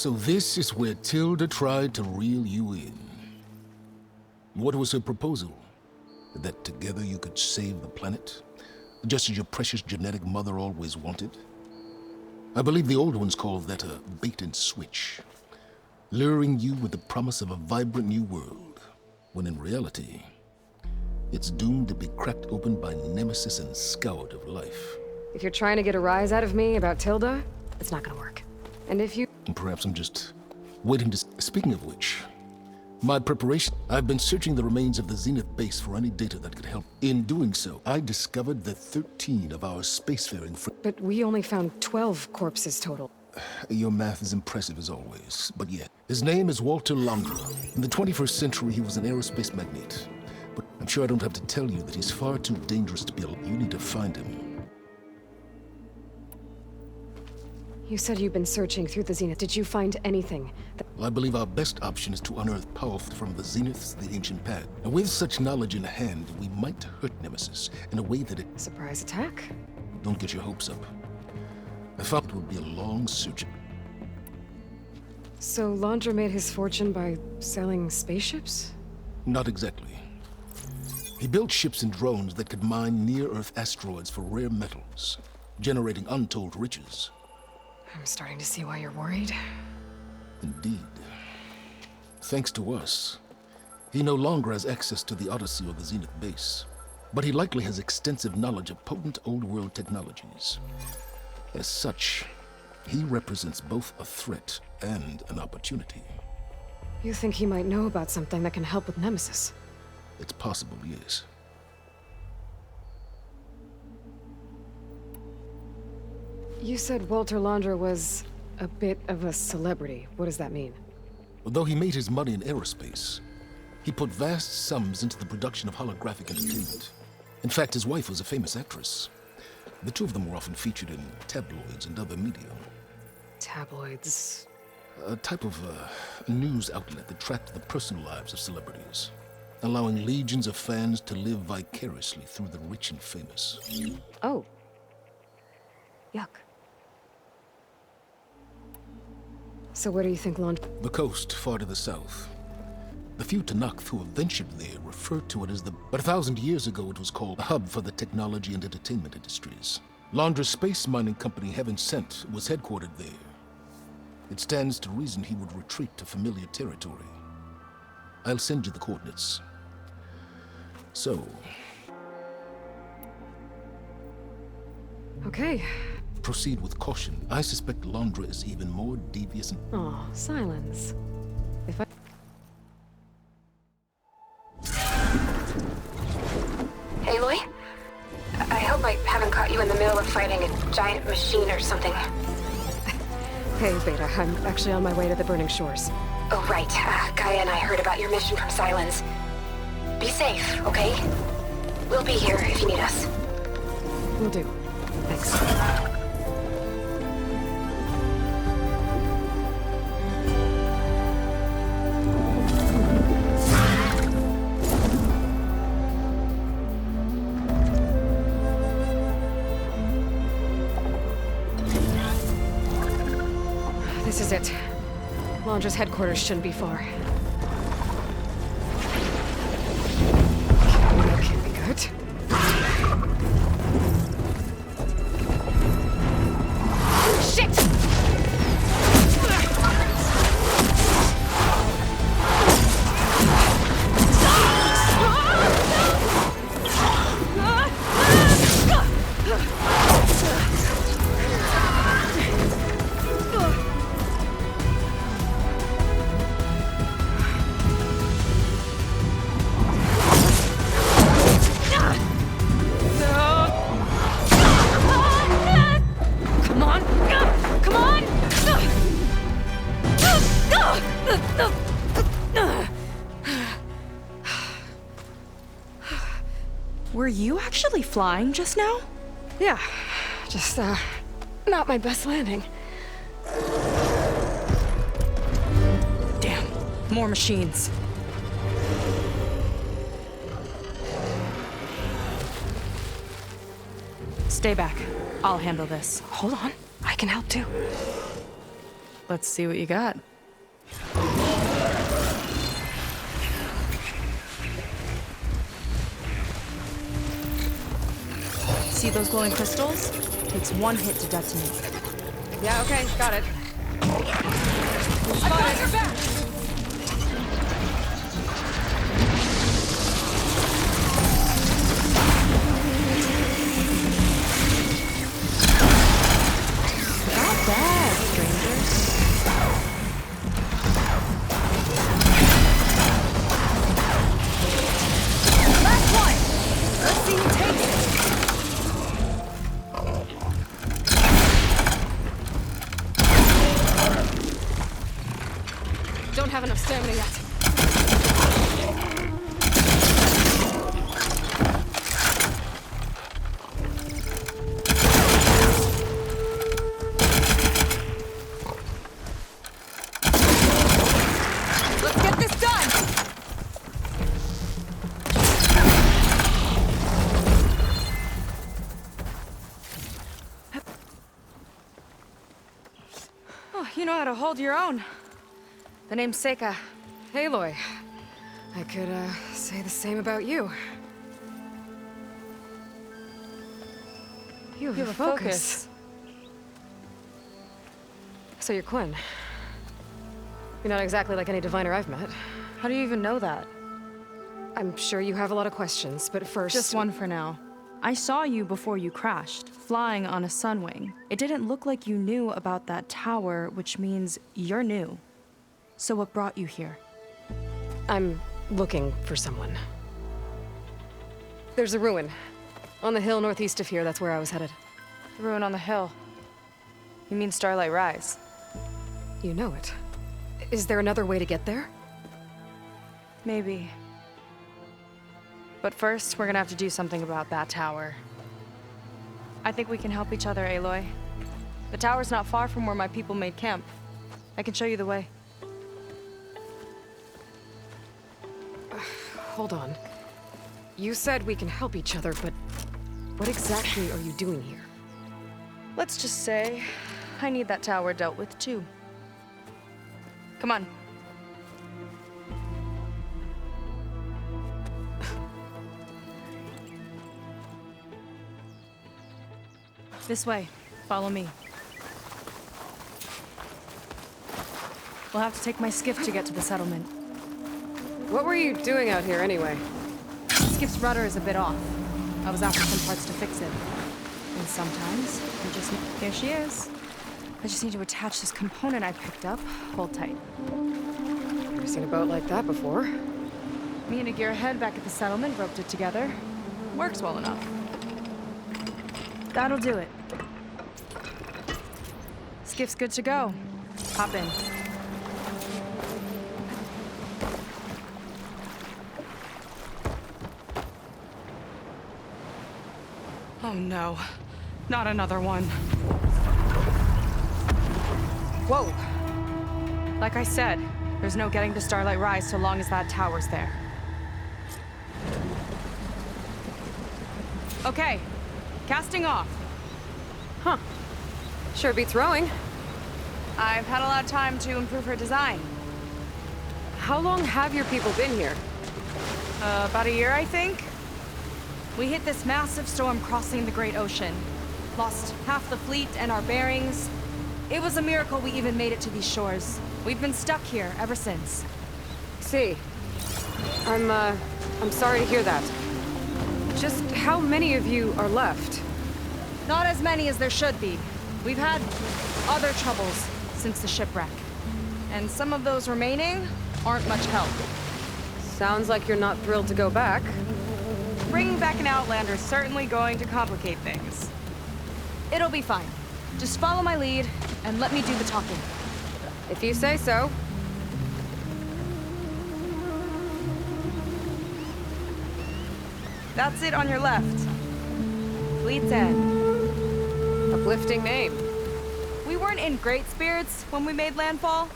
So this is where Tilda tried to reel you in. What was her proposal? That together you could save the planet? Just as your precious genetic mother always wanted? I believe the old ones called that a bait and switch. Luring you with the promise of a vibrant new world, when in reality, it's doomed to be cracked open by nemesis and scoured of life. If you're trying to get a rise out of me about Tilda, it's not gonna work. And if you... Perhaps I'm just waiting to... Speaking of which, my preparation... I've been searching the remains of the Zenith base for any data that could help. In doing so, I discovered that 13 of our spacefaring friends... But we only found 12 corpses total. Your math is impressive as always, but yet. His name is Walter Londra. In the 21st century, he was an aerospace magnate. But I'm sure I don't have to tell you that he's far too dangerous to be alive. You need to find him. You said you've been searching through the Zenith. Did you find anything? Well, I believe our best option is to unearth power from the Zeniths, the ancient pad. And with such knowledge in hand, we might hurt Nemesis in a way that it... Surprise attack? Don't get your hopes up. I thought it would be a long search. So Londra made his fortune by selling spaceships? Not exactly. He built ships and drones that could mine near-Earth asteroids for rare metals, generating untold riches. I'm starting to see why you're worried. Indeed. Thanks to us, he no longer has access to the Odyssey or the Zenith base, but he likely has extensive knowledge of potent old-world technologies. As such, he represents both a threat and an opportunity. You think he might know about something that can help with Nemesis? It's possible, yes. You said Walter Londra was a bit of a celebrity. What does that mean? Although he made his money in aerospace, he put vast sums into the production of holographic entertainment. In fact, his wife was a famous actress. The two of them were often featured in tabloids and other media. Tabloids? A type of news outlet that tracked the personal lives of celebrities, allowing legions of fans to live vicariously through the rich and famous. Oh. Yuck. So where do you think Londra... The coast, far to the south. The few Tanakh who have ventured there refer to it as the... But 1,000 years ago it was called a hub for the technology and entertainment industries. Londra's space mining company, Heaven Sent, was headquartered there. It stands to reason he would retreat to familiar territory. I'll send you the coordinates. So... Okay. Proceed with caution. I suspect Londra is even more devious and... Aw, silence. If I... Aloy? I hope I haven't caught you in the middle of fighting a giant machine or something. Hey, Beta, I'm actually on my way to the Burning Shores. Oh, right. Gaia and I heard about your mission from Silence. Be safe, okay? We'll be here if you need us. Will do. Thanks. This is it. Londra's headquarters shouldn't be far. That can't be good. Shit! Were you actually flying just now? Yeah, just, not my best landing. Damn, more machines. Stay back. I'll handle this. Hold on, I can help too. Let's see what you got. See those glowing crystals? Takes one hit to detonate. Yeah, okay, got it. I got your back! Not bad, strangers. Last one! Let's see who takes it. Don't have enough stamina yet. Let's get this done! Oh, you know how to hold your own. The name's Seika. Aloy. I could, say the same about you. You have a focus. So you're Quinn. You're not exactly like any diviner I've met. How do you even know that? I'm sure you have a lot of questions, but first... Just one for now. I saw you before you crashed, flying on a sunwing. It didn't look like you knew about that tower, which means you're new. So what brought you here? I'm looking for someone. There's a ruin. On the hill northeast of here, that's where I was headed. The ruin on the hill. You mean Starlight Rise? You know it. Is there another way to get there? Maybe. But first, we're gonna have to do something about that tower. I think we can help each other, Aloy. The tower's not far from where my people made camp. I can show you the way. Hold on. You said we can help each other, but what exactly are you doing here? Let's just say, I need that tower dealt with too. Come on. This way. Follow me. We'll have to take my skiff to get to the settlement. What were you doing out here anyway? The skiff's rudder is a bit off. I was after some parts to fix it. And sometimes, here she is. I just need to attach this component I picked up. Hold tight. Never seen a boat like that before. Me and a gearhead back at the settlement roped it together. Works well enough. That'll do it. Skiff's good to go. Hop in. Oh no, not another one. Whoa. Like I said, there's no getting to Starlight Rise so long as that tower's there. Okay, casting off. Huh. Sure beats rowing. I've had a lot of time to improve her design. How long have your people been here? About a year, I think. We hit this massive storm crossing the Great Ocean. Lost half the fleet and our bearings. It was a miracle we even made it to these shores. We've been stuck here ever since. See. I'm sorry to hear that. Just how many of you are left? Not as many as there should be. We've had other troubles since the shipwreck. And some of those remaining aren't much help. Sounds like you're not thrilled to go back. Bringing back an Outlander is certainly going to complicate things. It'll be fine. Just follow my lead and let me do the talking. If you say so. That's it on your left. Fleet's End. Uplifting name. We weren't in great spirits when we made landfall.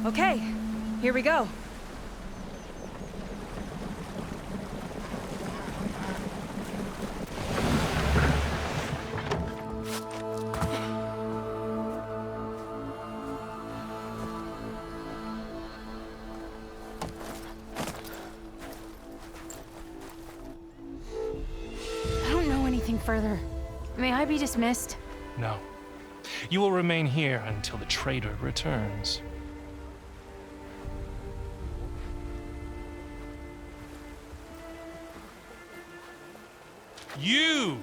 Okay, here we go. further. May I be dismissed? No. You will remain here until the traitor returns. You!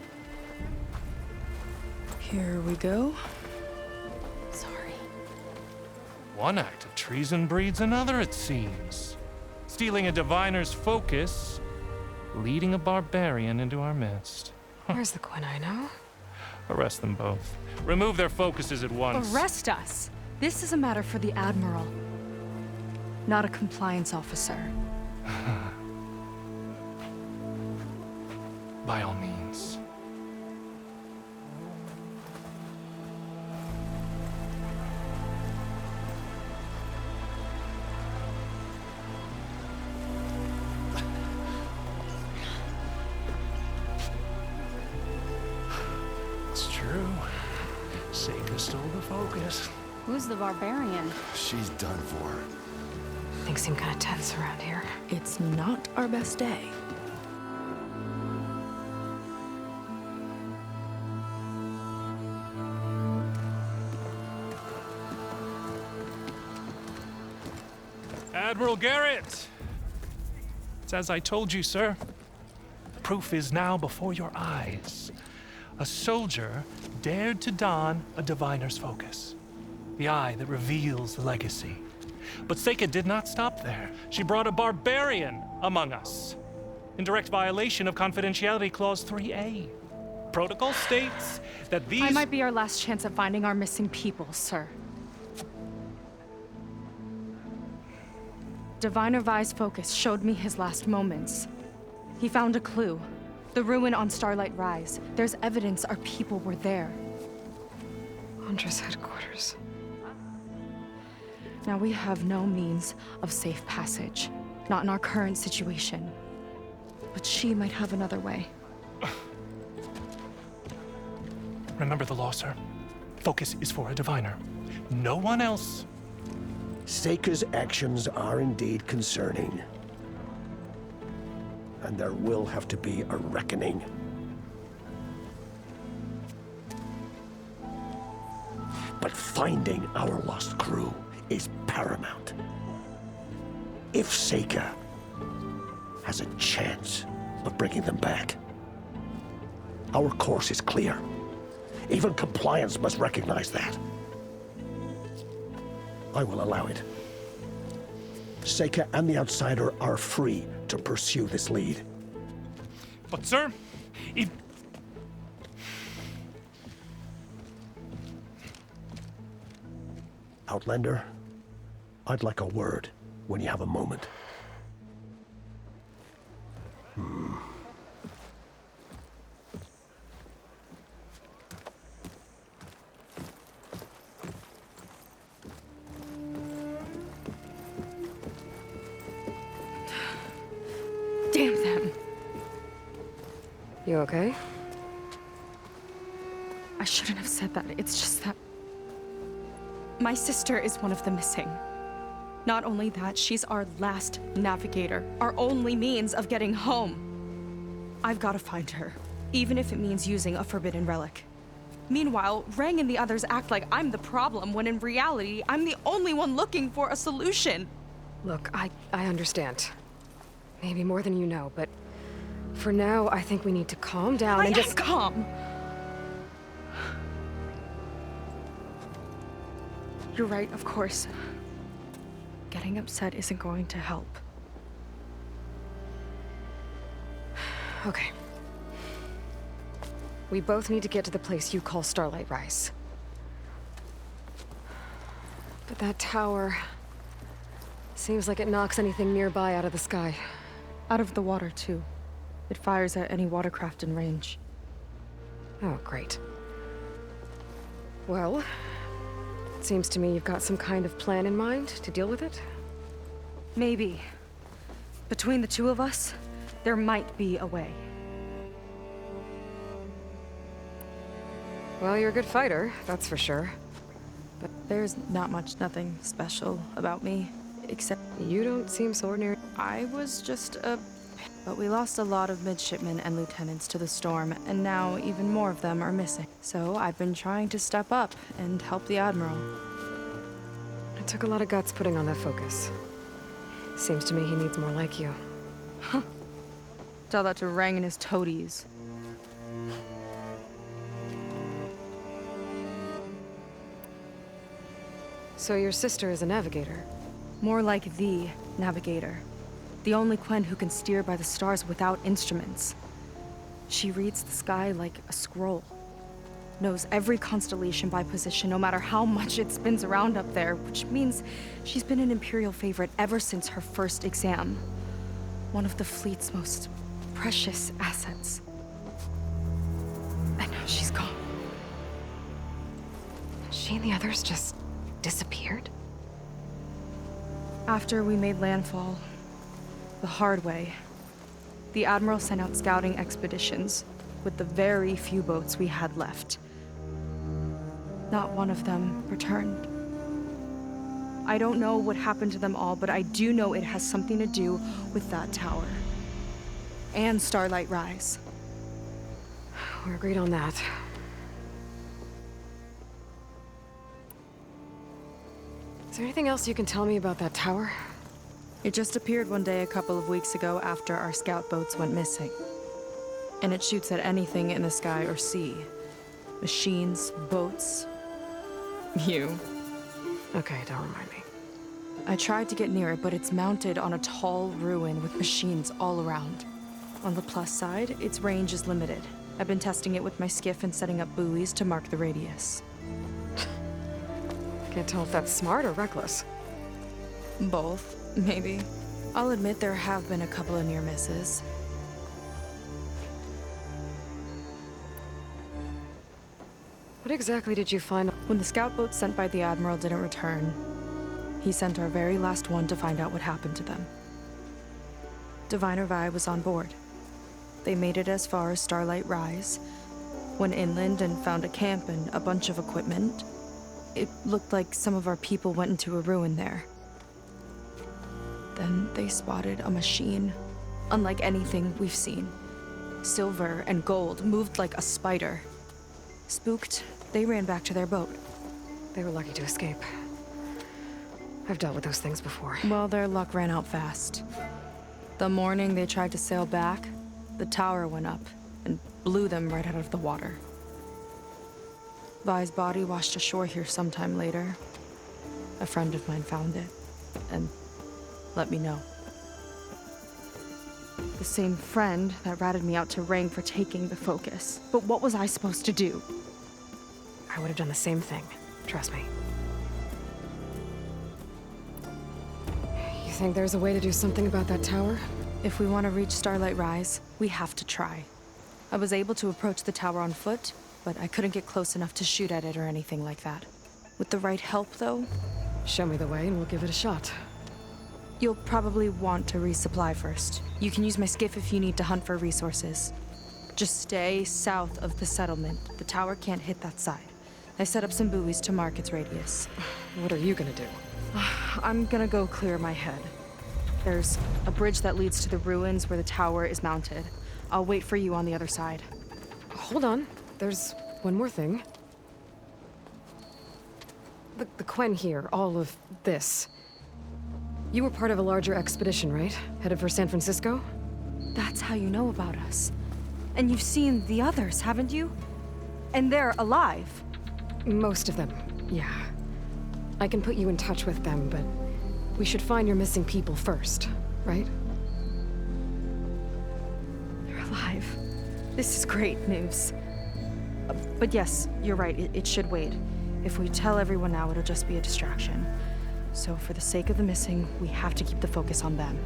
Here we go. Sorry. One act of treason breeds another, it seems. Stealing a diviner's focus, leading a barbarian into our midst. Where's the Quinino? Arrest them both. Remove their focuses at once. Arrest us! This is a matter for the Admiral, not a compliance officer. By all means. It's true. Seika stole the focus. Who's the barbarian? She's done for. Things seem kind of tense around here. It's not our best day. Admiral Garrett! It's as I told you, sir. Proof is now before your eyes. A soldier dared to don a diviner's focus, the eye that reveals the legacy. But Seika did not stop there. She brought a barbarian among us, in direct violation of Confidentiality Clause 3A. Protocol states that these— I might be our last chance at finding our missing people, sir. Diviner Vi's focus showed me his last moments. He found a clue. The ruin on Starlight Rise. There's evidence our people were there. Huntress headquarters. Now we have no means of safe passage. Not in our current situation. But she might have another way. Remember the law, sir. Focus is for a diviner. No one else. Seika's actions are indeed concerning. And there will have to be a reckoning. But finding our lost crew is paramount. If Seika has a chance of bringing them back, our course is clear. Even compliance must recognize that. I will allow it. Seika and the Outsider are free to pursue this lead. But, sir, if— Outlander, I'd like a word when you have a moment. Damn them! You okay? I shouldn't have said that. It's just that my sister is one of the missing. Not only that, she's our last navigator, our only means of getting home. I've got to find her, even if it means using a forbidden relic. Meanwhile, Rang and the others act like I'm the problem, when in reality, I'm the only one looking for a solution. Look, I understand. Maybe more than you know, but for now, I think we need to calm down and just— calm! You're right, of course. Getting upset isn't going to help. Okay. We both need to get to the place you call Starlight Rise. But that tower seems like it knocks anything nearby out of the sky. Out of the water, too. It fires at any watercraft in range. Oh, great. Well, it seems to me you've got some kind of plan in mind to deal with it. Maybe. Between the two of us, there might be a way. Well, you're a good fighter, that's for sure. But there's nothing special about me, except You don't seem so ordinary. I was just a But we lost a lot of midshipmen and lieutenants to the storm, and now even more of them are missing. So I've been trying to step up and help the Admiral. It took a lot of guts putting on that focus. Seems to me he needs more like you. Tell that to Rang and his toadies. So your sister is a navigator? More like the navigator. The only Quen who can steer by the stars without instruments. She reads the sky like a scroll. Knows every constellation by position, no matter how much it spins around up there, which means she's been an Imperial favorite ever since her first exam. One of the fleet's most precious assets. And now she's gone. She and the others just disappeared? After we made landfall, the hard way, the Admiral sent out scouting expeditions with the very few boats we had left. Not one of them returned. I don't know what happened to them all, but I do know it has something to do with that tower. And Starlight Rise. We're agreed on that. Is there anything else you can tell me about that tower? It just appeared one day a couple of weeks ago after our scout boats went missing. And it shoots at anything in the sky or sea. Machines, boats. You. Okay, don't remind me. I tried to get near it, but it's mounted on a tall ruin with machines all around. On the plus side, its range is limited. I've been testing it with my skiff and setting up buoys to mark the radius. Can't tell if that's smart or reckless. Both, maybe. I'll admit there have been a couple of near misses. What exactly did you find? When the scout boat sent by the Admiral didn't return, he sent our very last one to find out what happened to them. Diviner Vi was on board. They made it as far as Starlight Rise, went inland and found a camp and a bunch of equipment. It looked like some of our people went into a ruin there. Then they spotted a machine, unlike anything we've seen. Silver and gold, moved like a spider. Spooked, they ran back to their boat. They were lucky to escape. I've dealt with those things before. Well, their luck ran out fast. The morning they tried to sail back, the tower went up and blew them right out of the water. Vi's body washed ashore here sometime later. A friend of mine found it and let me know. The same friend that ratted me out to Rang for taking the focus. But what was I supposed to do? I would have done the same thing. Trust me. You think there's a way to do something about that tower? If we want to reach Starlight Rise, we have to try. I was able to approach the tower on foot, but I couldn't get close enough to shoot at it or anything like that. With the right help, though, Show me the way and we'll give it a shot. you'll probably want to resupply first. You can use my skiff if you need to hunt for resources. Just stay south of the settlement. The tower can't hit that side. I set up some buoys to mark its radius. What are you gonna do? I'm gonna go clear my head. There's a bridge that leads to the ruins where the tower is mounted. I'll wait for you on the other side. Hold on. There's one more thing. The Quen here, all of this. You were part of a larger expedition, right? Headed for San Francisco? That's how you know about us. And you've seen the others, haven't you? And they're alive. Most of them, yeah. I can put you in touch with them, but we should find your missing people first, right? They're alive. This is great news. But yes, you're right, it should wait. If we tell everyone now, it'll just be a distraction. So for the sake of the missing, we have to keep the focus on them.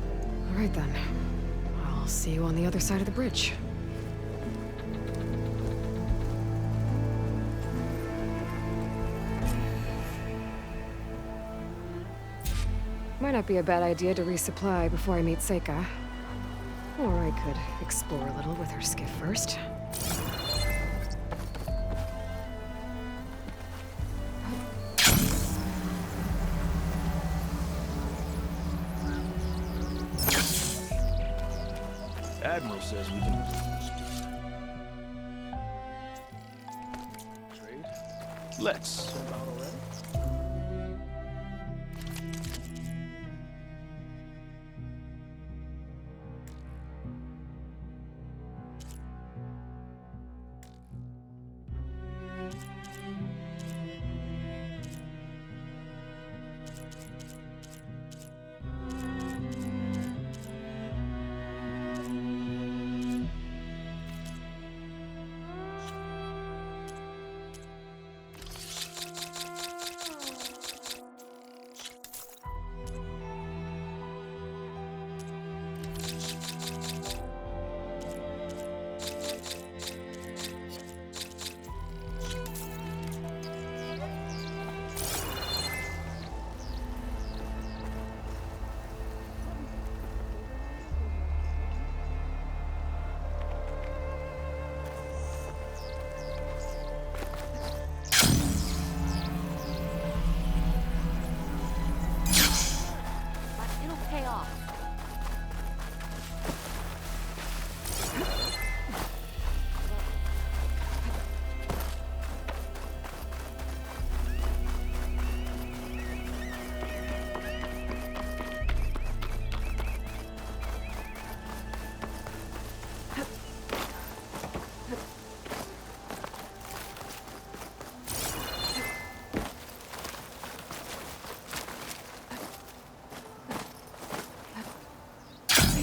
All right then. I'll see you on the other side of the bridge. Might not be a bad idea to resupply before I meet Seika. Or I could explore a little with her skiff first. Admiral says we can trade. Let's.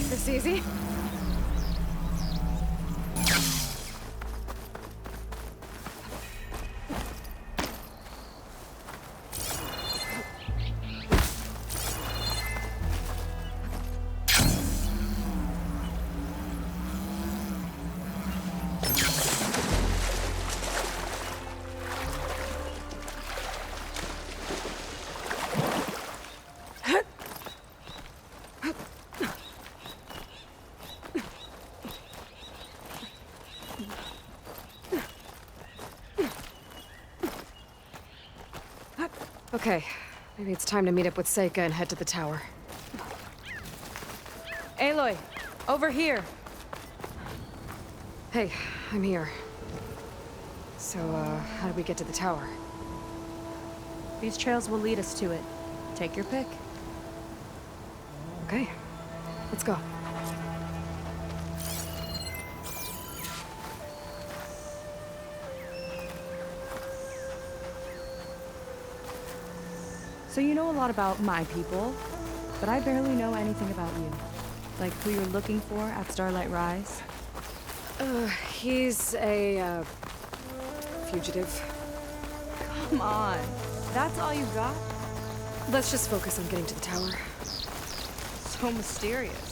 This easy? Okay, maybe it's time to meet up with Seika and head to the tower. Aloy, over here. Hey, I'm here. So, how do we get to the tower? These trails will lead us to it. Take your pick. Okay, let's go. So you know a lot about my people, but I barely know anything about you. Like who you're looking for at Starlight Rise. He's a, fugitive. Come on, that's all you got? Let's just focus on getting to the tower. So mysterious.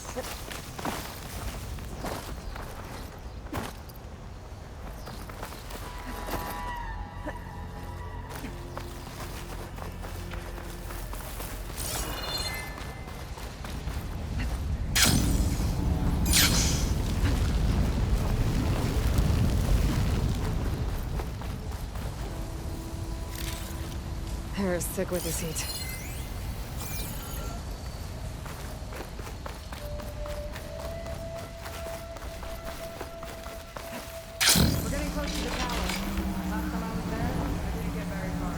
Hair is thick with this heat. We're getting close to the tower. Last time I was there, I didn't get very far.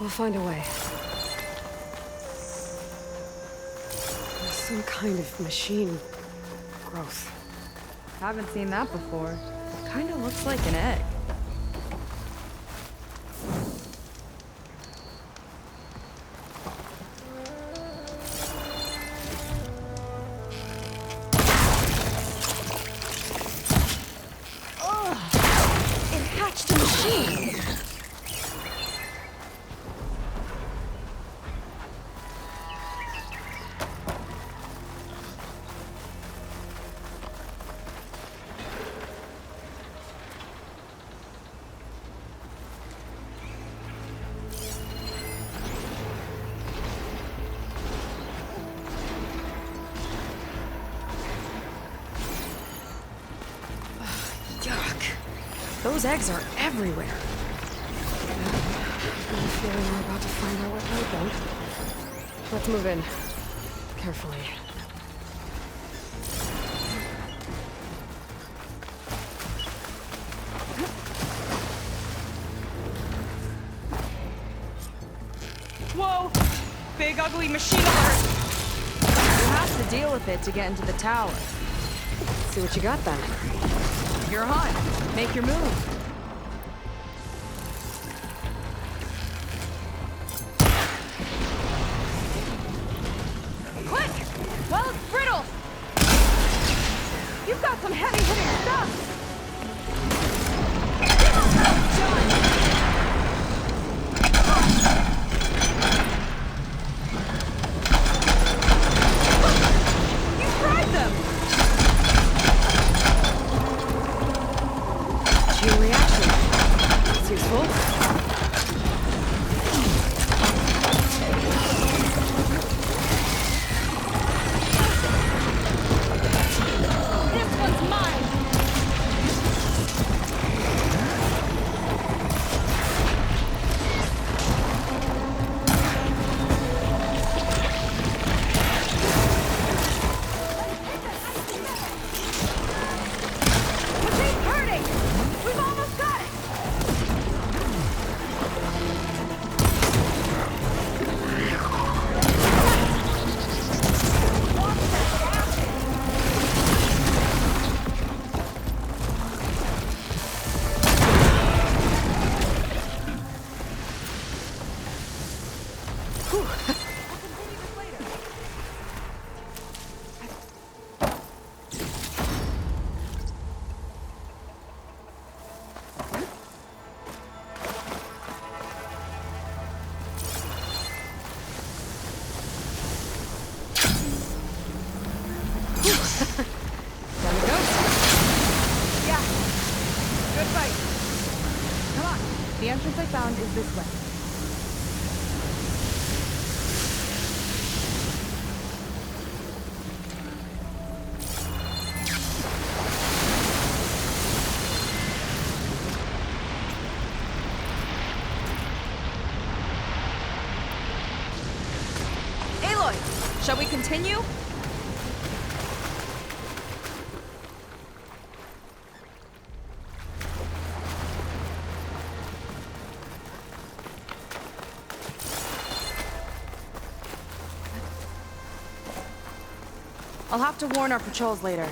We'll find a way. There's some kind of machine growth. Haven't seen that before. Kinda looks like an egg. It hatched in the machine. Those eggs are everywhere. I have a feeling we're about to find out what made them. Let's move in. Carefully. Whoa! Big ugly machine alert! You have to deal with it to get into the tower. See what you got then. You're on. Make your move. Quick! Well, it's brittle! You've got some heavy-hitting stuff! You fried them! Chain reaction. It's useful. This one's mine! Machine's hurting! We've almost got it! Down it goes. Yeah. Good fight. Come on. The entrance I found is this way. Aloy, shall we continue? I'll have to warn our patrols later.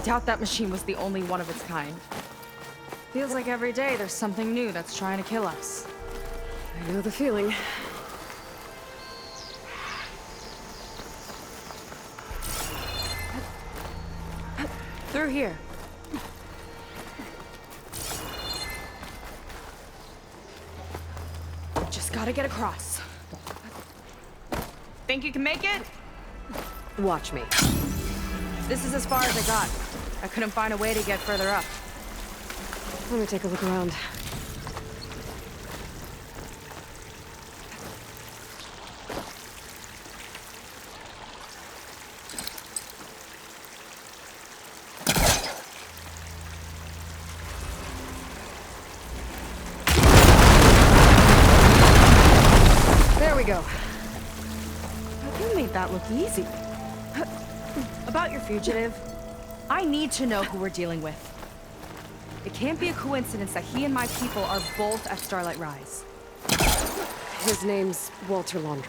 Doubt that machine was the only one of its kind. Feels like every day there's something new that's trying to kill us. I know the feeling. Through here. Just gotta get across. Think you can make it? Watch me. This is as far as I got. I couldn't find a way to get further up. Let me take a look around. There we go. You made that look easy. About your fugitive, I need to know who we're dealing with. It can't be a coincidence that he and my people are both at Starlight Rise. His name's Walter Laundra.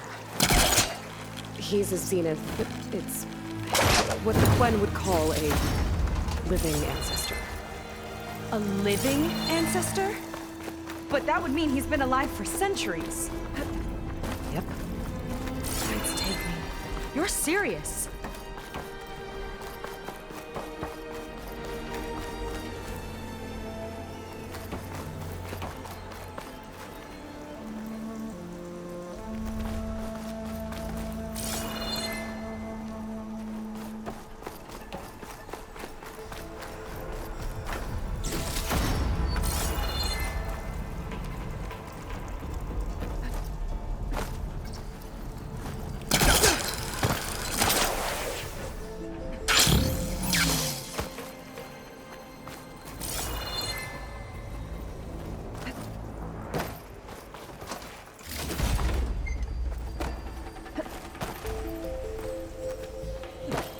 He's a zenith, but it's what the Quen would call a living ancestor. A living ancestor? But that would mean he's been alive for centuries. Yep. Let's take me. You're serious.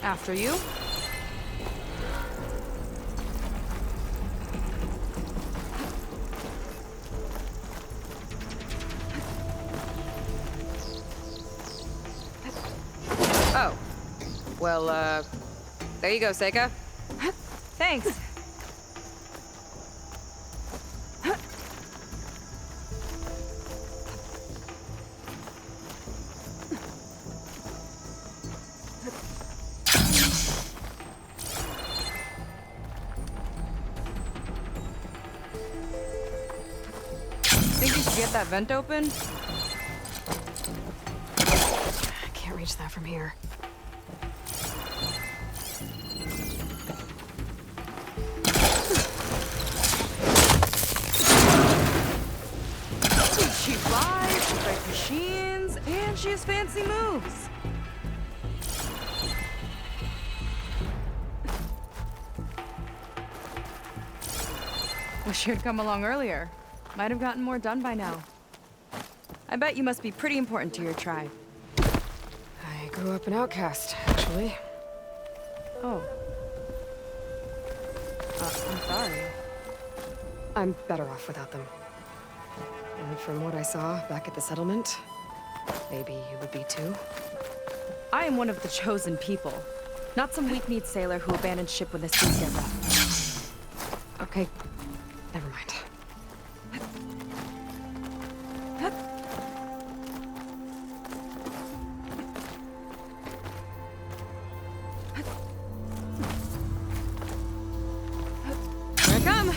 After you. Oh. Well, there you go, Seika. Thanks. Think you should get that vent open? I can't reach that from here. She flies, she fights machines, and she has fancy moves. Wish you'd come along earlier. Might have gotten more done by now. I bet you must be pretty important to your tribe. I grew up an outcast, actually. Oh. I'm sorry. I'm better off without them. And from what I saw back at the settlement, maybe you would be too. I am one of the chosen people, not some weak-kneed sailor who abandoned ship when the seas get rough. Okay, never mind. Here I come.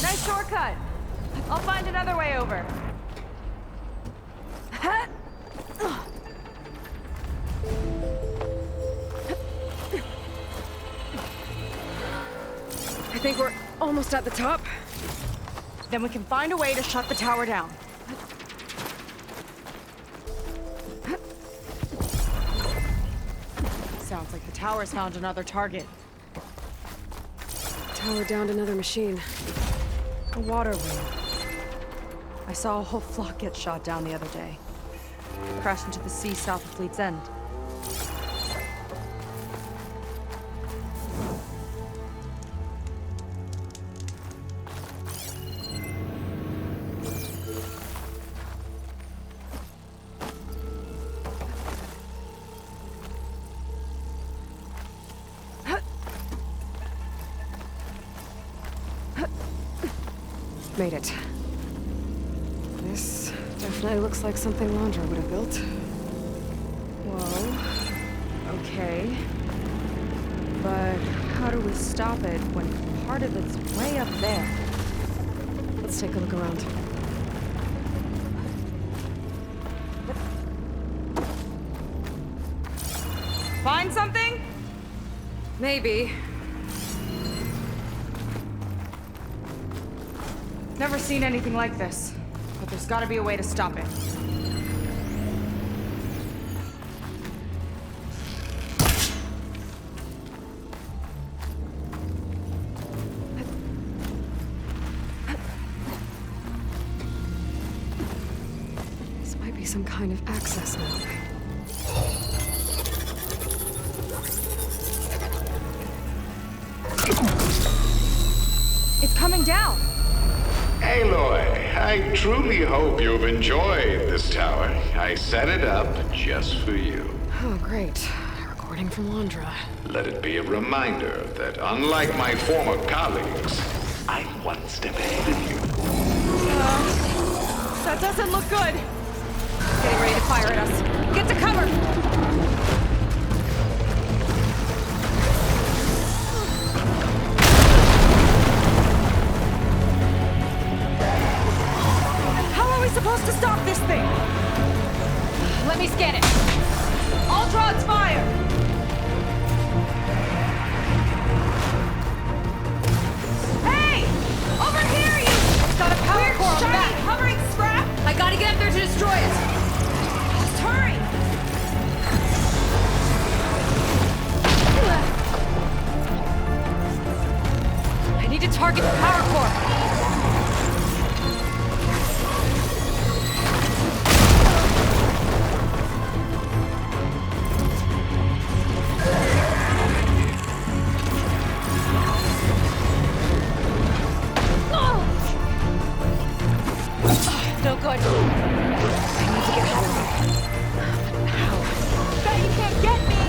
Nice shortcut. I'll find another way over. I think we're almost at the top. Then we can find a way to shut the tower down. Sounds like the tower's found another target. Tower downed another machine. A water wheel. I saw a whole flock get shot down the other day. Crashed into the sea south of Fleet's End. Made it. This definitely looks like something Landra would have built. Whoa. Okay. But how do we stop it when part of it's way up there? Let's take a look around. Find something? Maybe. Never seen anything like this, but there's gotta be a way to stop it. This might be some kind of access node. It's coming down! Aloy, I truly hope you've enjoyed this tower. I set it up just for you. Oh, great. A recording from Landra. Let it be a reminder that unlike my former colleagues, I'm one step ahead of you. That doesn't look good! Getting ready to fire at us. Get to cover! Supposed to stop this thing! Let me scan it. All drones fire! Target the power core! No good. I need to get home. How? Bet you can't get me!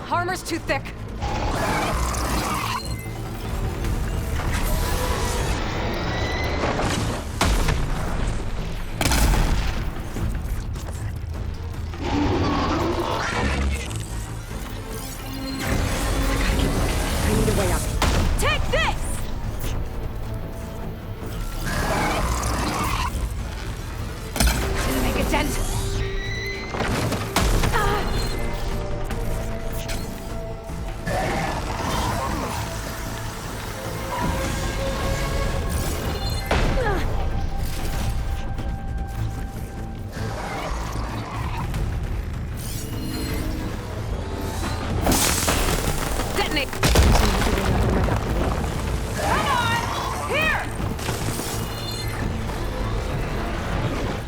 Armor's too thick.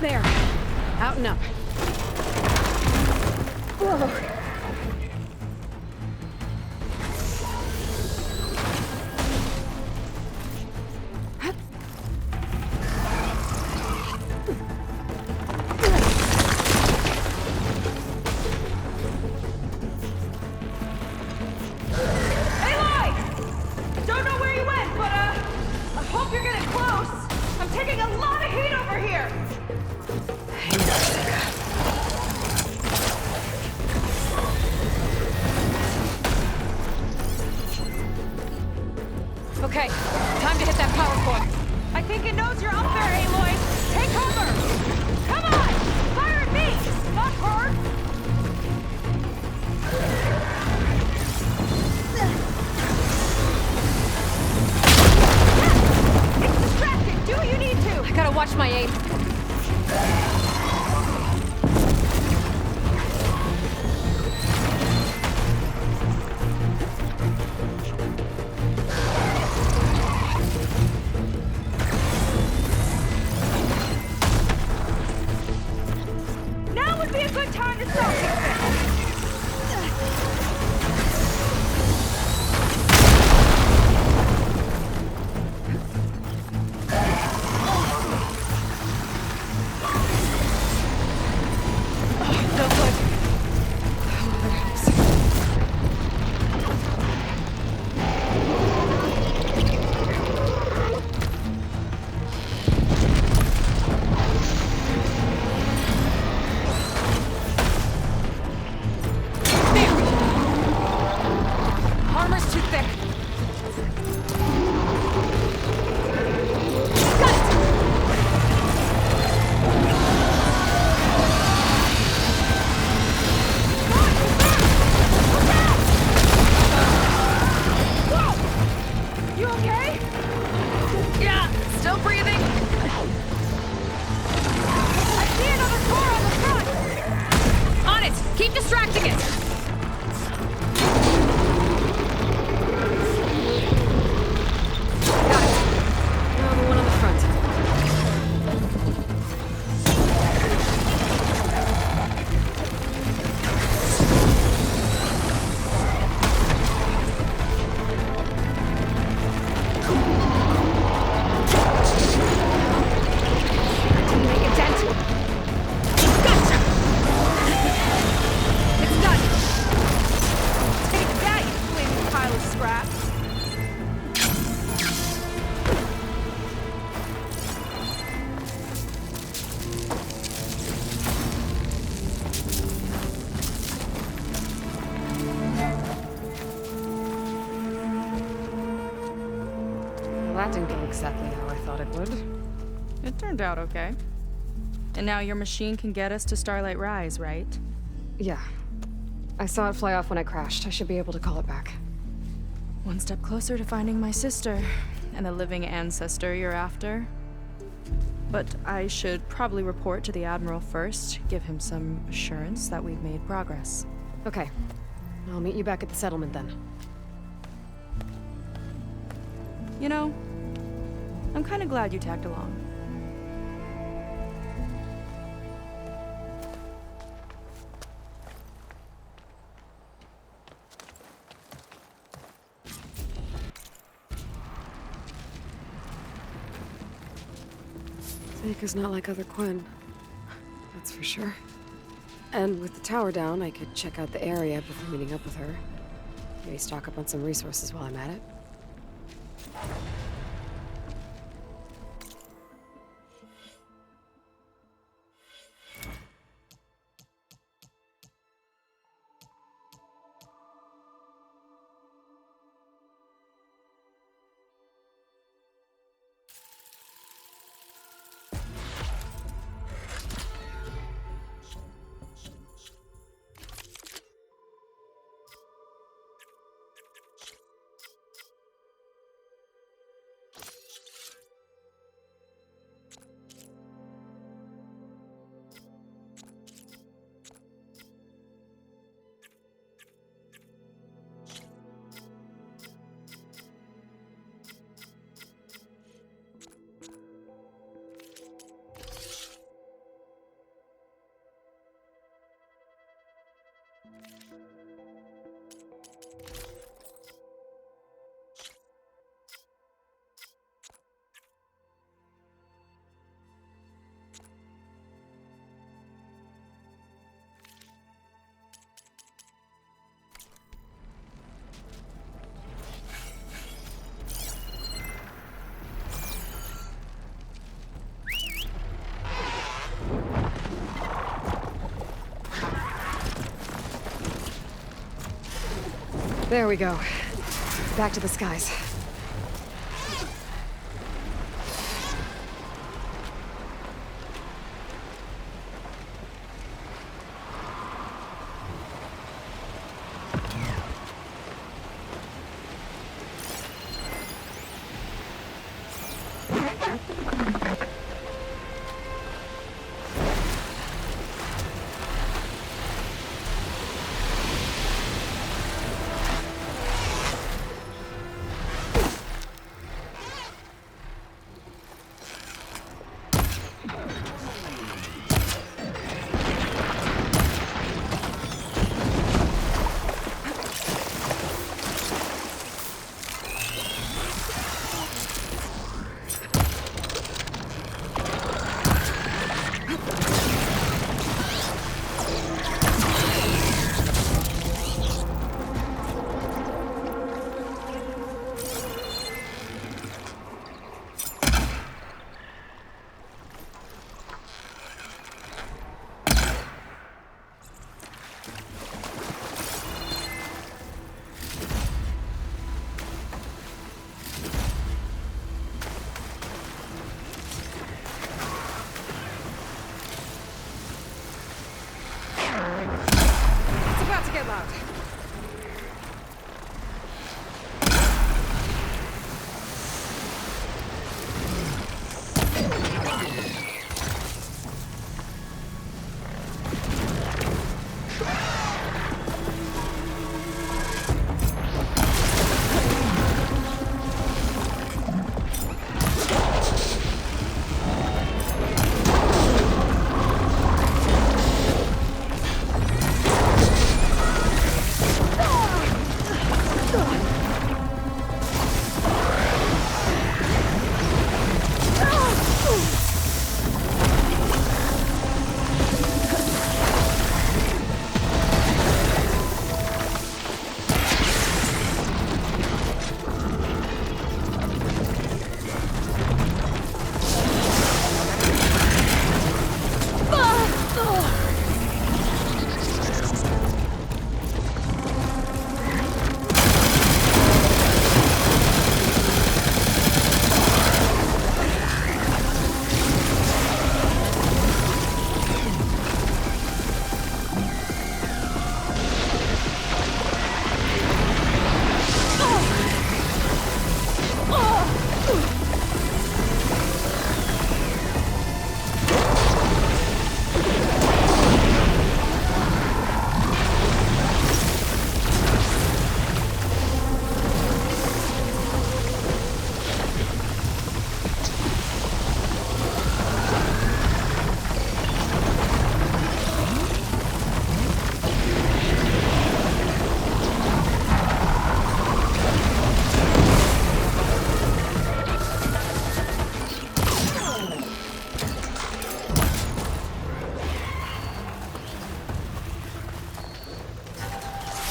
There. Out and up. Whoa. Aloy! Don't know where you went, but I hope you're getting close. I'm taking a lot of heat over here. Okay, time to hit that power core. I think it knows you're up there, Aloy. Take cover! Come on! Fire at me! Not her! It's distracted! Do what you need to! I gotta watch my aim. Now would be a good time to stop this thing. No good. Oh, that helps. Armor's too thick. Got it! Whoa! You okay? Yeah, still breathing. I see another car on the front! On it! Keep distracting it! Got it. Now the one on the front. Didn't make a dent. Gotcha! It's done. Take that, you flaming pile of scraps. Well, that didn't go exactly how I thought it would. It turned out okay. And now your machine can get us to Starlight Rise, right? Yeah. I saw it fly off when I crashed. I should be able to call it back. One step closer to finding my sister and the living ancestor you're after. But I should probably report to the Admiral first, give him some assurance that we've made progress. Okay. I'll meet you back at the settlement then. You know, I'm kind of glad you tagged along. Seika's not like other Quinn. That's for sure. And with the tower down, I could check out the area before meeting up with her. Maybe stock up on some resources while I'm at it. There we go. Back to the skies.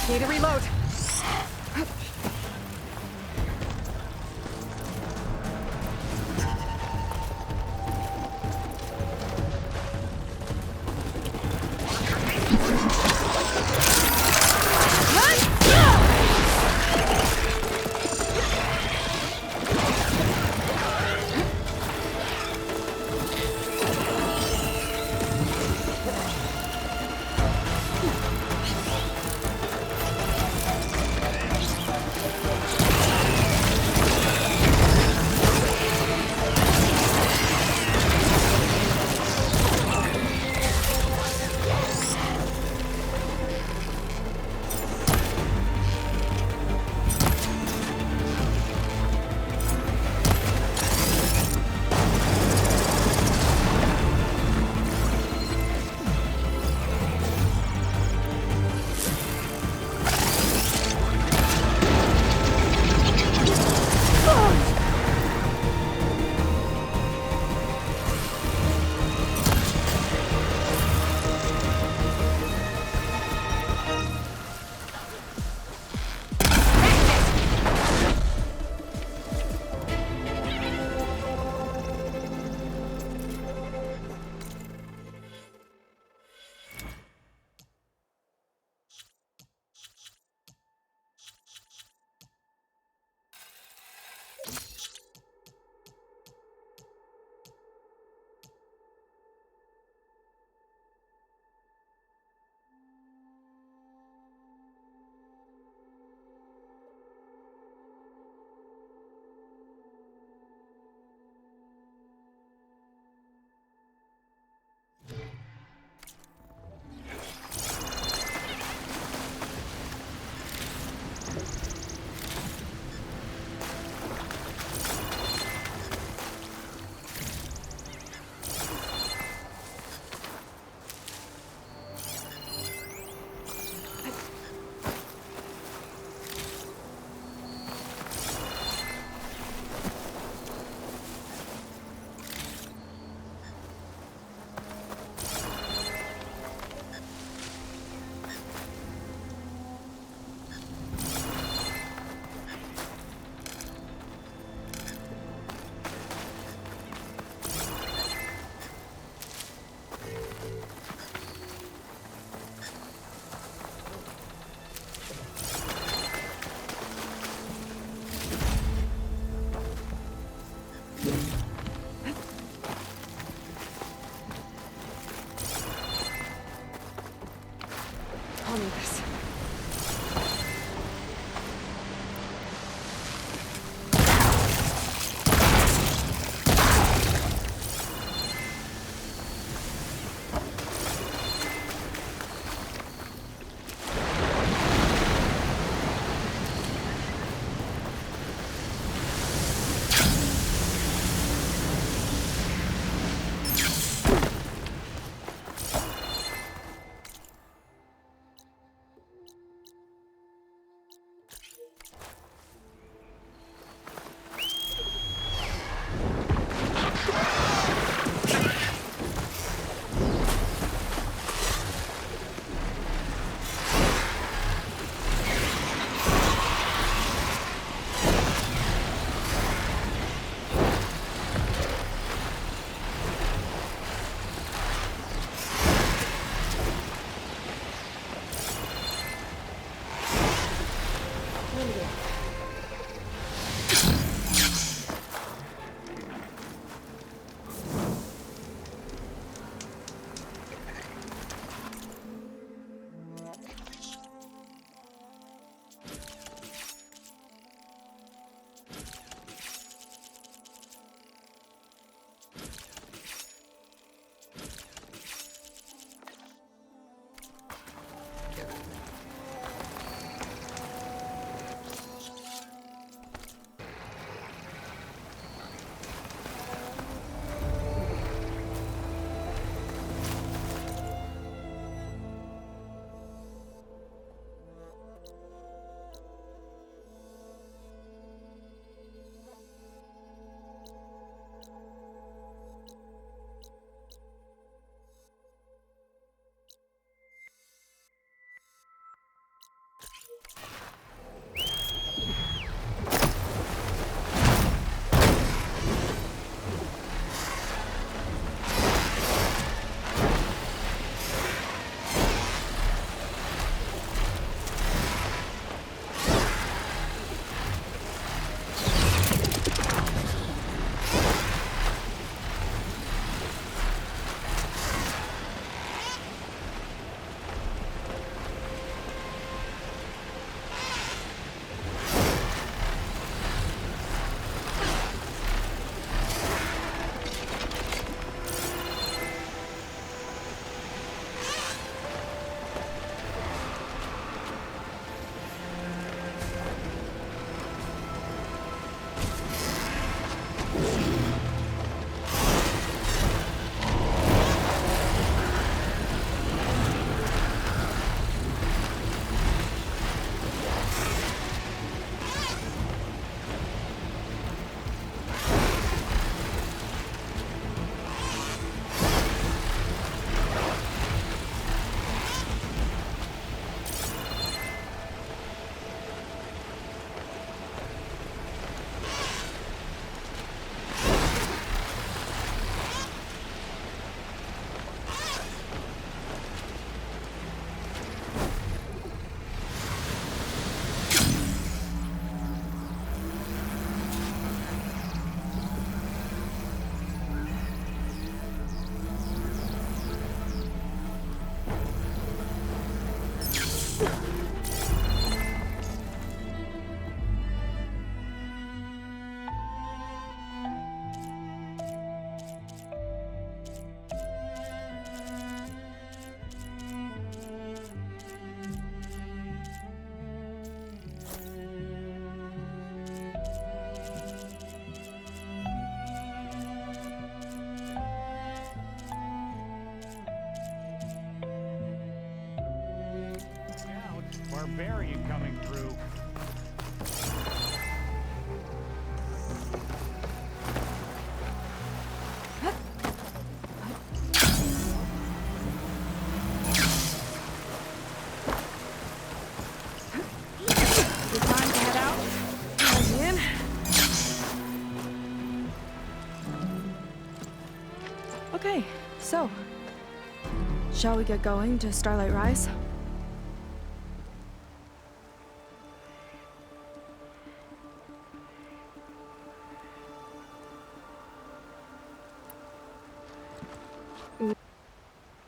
Need to reload. barbarian coming through. Good time to head out? Again? Okay, so, shall we get going to Starlight Rise?